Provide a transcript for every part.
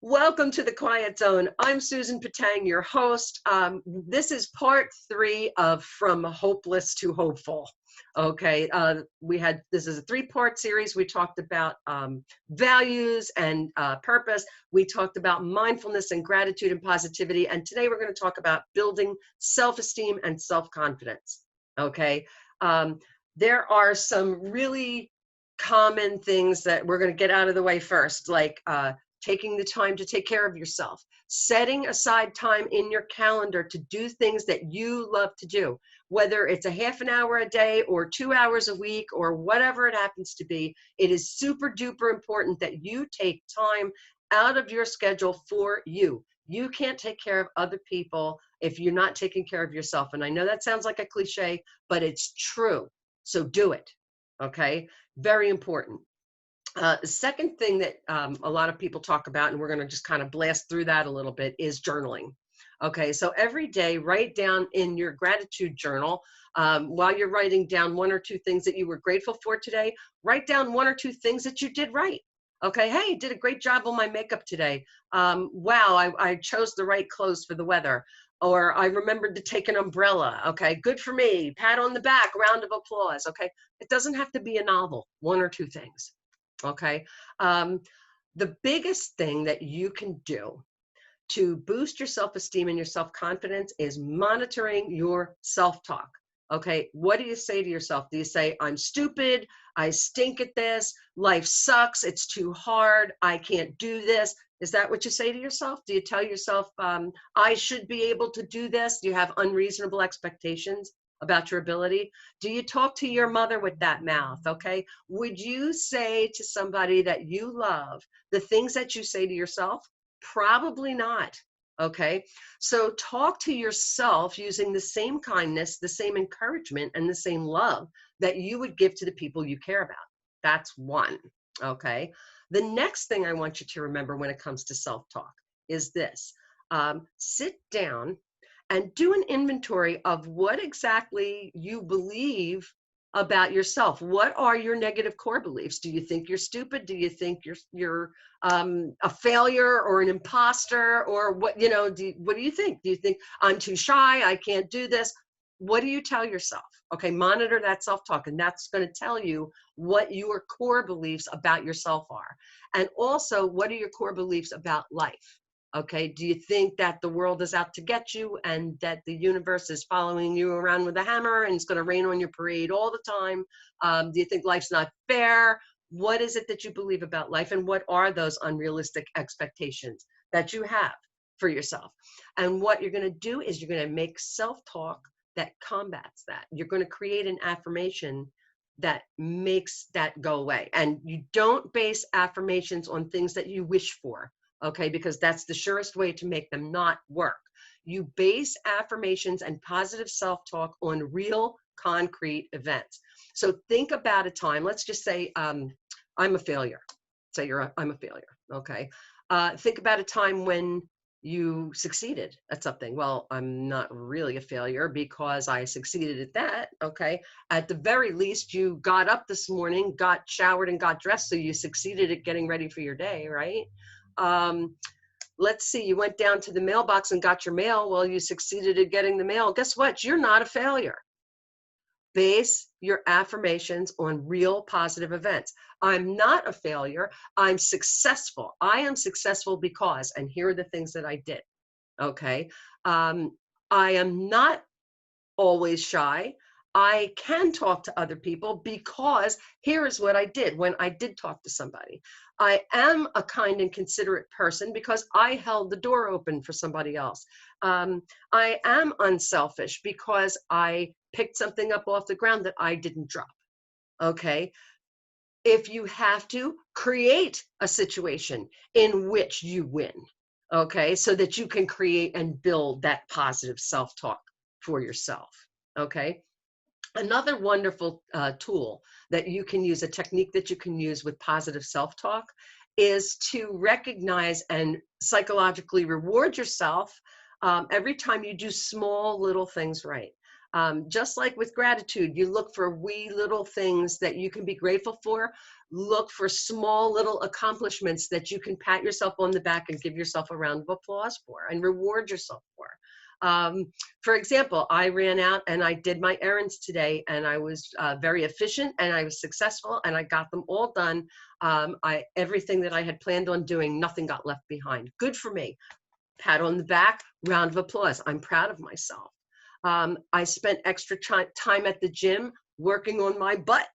Welcome to the Quiet Zone. I'm Susan Petang, your host. This is part 3 of From Hopeless to Hopeful. Okay, this is a 3-part series. We talked about values and purpose. We talked about mindfulness and gratitude and positivity. And today we're going to talk about building self-esteem and self-confidence. Okay, there are some really common things that we're going to get out of the way first, like taking the time to take care of yourself, setting aside time in your calendar to do things that you love to do, whether it's a half an hour a day or 2 hours a week or whatever it happens to be. It is super duper important that you take time out of your schedule for you. You can't take care of other people if you're not taking care of yourself. And I know that sounds like a cliche, but it's true. So do it. Okay. Very important. The second thing that a lot of people talk about, and we're going to just kind of blast through that a little bit, is journaling. Okay, so every day, write down in your gratitude journal, while you're writing down 1 or 2 things that you were grateful for today, write down 1 or 2 things that you did right. Okay, hey, did a great job on my makeup today. Wow, I chose the right clothes for the weather. Or I remembered to take an umbrella. Okay, good for me. Pat on the back, round of applause. Okay, it doesn't have to be a novel, 1 or 2 things. Okay. The biggest thing that you can do to boost your self-esteem and your self-confidence is monitoring your self-talk. Okay. What do you say to yourself? Do you say, I'm stupid, I stink at this, life sucks, it's too hard, I can't do this? Is that what you say to yourself? Do you tell yourself, I should be able to do this? Do you have unreasonable expectations about your ability? Do you talk to your mother with that mouth? Okay. Would you say to somebody that you love the things that you say to yourself? Probably not. Okay. So talk to yourself using the same kindness, the same encouragement, and the same love that you would give to the people you care about. That's one. Okay. The next thing I want you to remember when it comes to self-talk is this. Sit down and do an inventory of what exactly you believe about yourself. What are your negative core beliefs? Do you think you're stupid? Do you think you're a failure or an imposter, or what? What do you think? Do you think I'm too shy? I can't do this? What do you tell yourself? Okay, monitor that self-talk, and that's going to tell you what your core beliefs about yourself are, and also what are your core beliefs about life. Okay, do you think that the world is out to get you and that the universe is following you around with a hammer and it's going to rain on your parade all the time? Do you think life's not fair? What is it that you believe about life, and what are those unrealistic expectations that you have for yourself? And what you're going to do is you're going to make self-talk that combats that. You're going to create an affirmation that makes that go away. And you don't base affirmations on things that you wish for. Okay, because that's the surest way to make them not work. You base affirmations and positive self-talk on real concrete events. So think about a time, let's just say I'm a failure. Say I'm a failure, okay? Think about a time when you succeeded at something. Well, I'm not really a failure because I succeeded at that, okay? At the very least, you got up this morning, got showered and got dressed, so you succeeded at getting ready for your day, right? Let's see, you went down to the mailbox and got your mail. Well, you succeeded at getting the mail. Guess what? You're not a failure. Base your affirmations on real positive events. I'm not a failure. I'm successful. I am successful because, and here are the things that I did. Okay. I am not always shy. I can talk to other people because here is what I did when I did talk to somebody. I am a kind and considerate person because I held the door open for somebody else. I am unselfish because I picked something up off the ground that I didn't drop. Okay. If you have to, create a situation in which you win. Okay. So that you can create and build that positive self-talk for yourself. Okay. Another wonderful tool that you can use, a technique that you can use with positive self-talk, is to recognize and psychologically reward yourself every time you do small little things right. Just like with gratitude, you look for wee little things that you can be grateful for. Look for small little accomplishments that you can pat yourself on the back and give yourself a round of applause for and reward yourself for. For example, I ran out and I did my errands today, and I was very efficient, and I was successful, and I got them all done. Everything that I had planned on doing, nothing got left behind. Good for me. Pat on the back, round of applause. I'm proud of myself. I spent extra time at the gym working on my butt,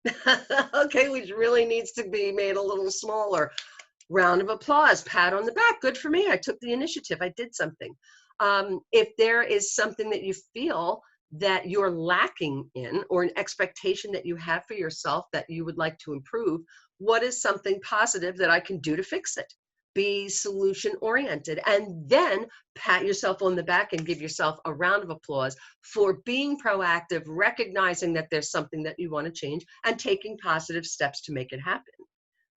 okay, which really needs to be made a little smaller. Round of applause, pat on the back. Good for me. I took the initiative. I did something. If there is something that you feel that you're lacking in, or an expectation that you have for yourself that you would like to improve, what is something positive that I can do to fix it? Be solution oriented, and then pat yourself on the back and give yourself a round of applause for being proactive, recognizing that there's something that you want to change and taking positive steps to make it happen.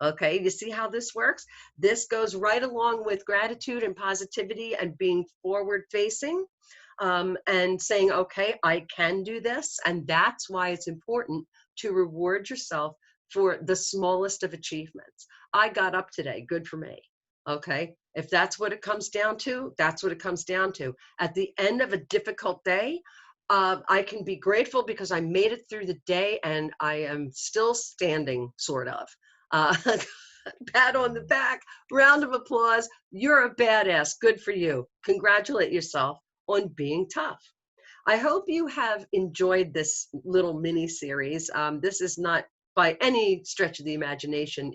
Okay, you see how this works? This goes right along with gratitude and positivity and being forward facing, and saying, okay, I can do this. And that's why it's important to reward yourself for the smallest of achievements. I got up today, good for me. Okay, if that's what it comes down to, that's what it comes down to. At the end of a difficult day, I can be grateful because I made it through the day and I am still standing, sort of. Uh, Pat on the back, round of applause. You're a badass. Good for you. Congratulate yourself on being tough. I hope you have enjoyed this little mini series. This is not by any stretch of the imagination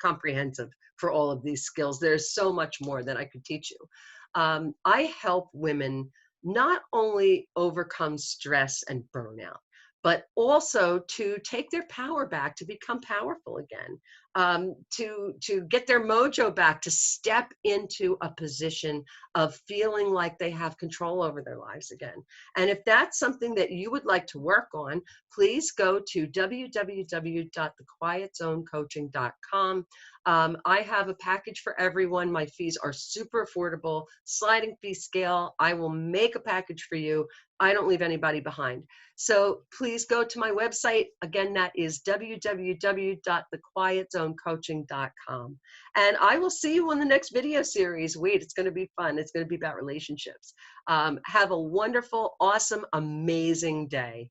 comprehensive for all of these skills. There's so much more that I could teach you. I help women not only overcome stress and burnout, but also to take their power back, to become powerful again, to get their mojo back, to step into a position of feeling like they have control over their lives again. And if that's something that you would like to work on, please go to www.thequietzonecoaching.com. I have a package for everyone. My fees are super affordable, sliding fee scale. I will make a package for you. I don't leave anybody behind. So please go to my website. Again, that is www.thequietzonecoaching.com. And I will see you on the next video series. Wait, it's going to be fun. It's going to be about relationships. Have a wonderful, awesome, amazing day.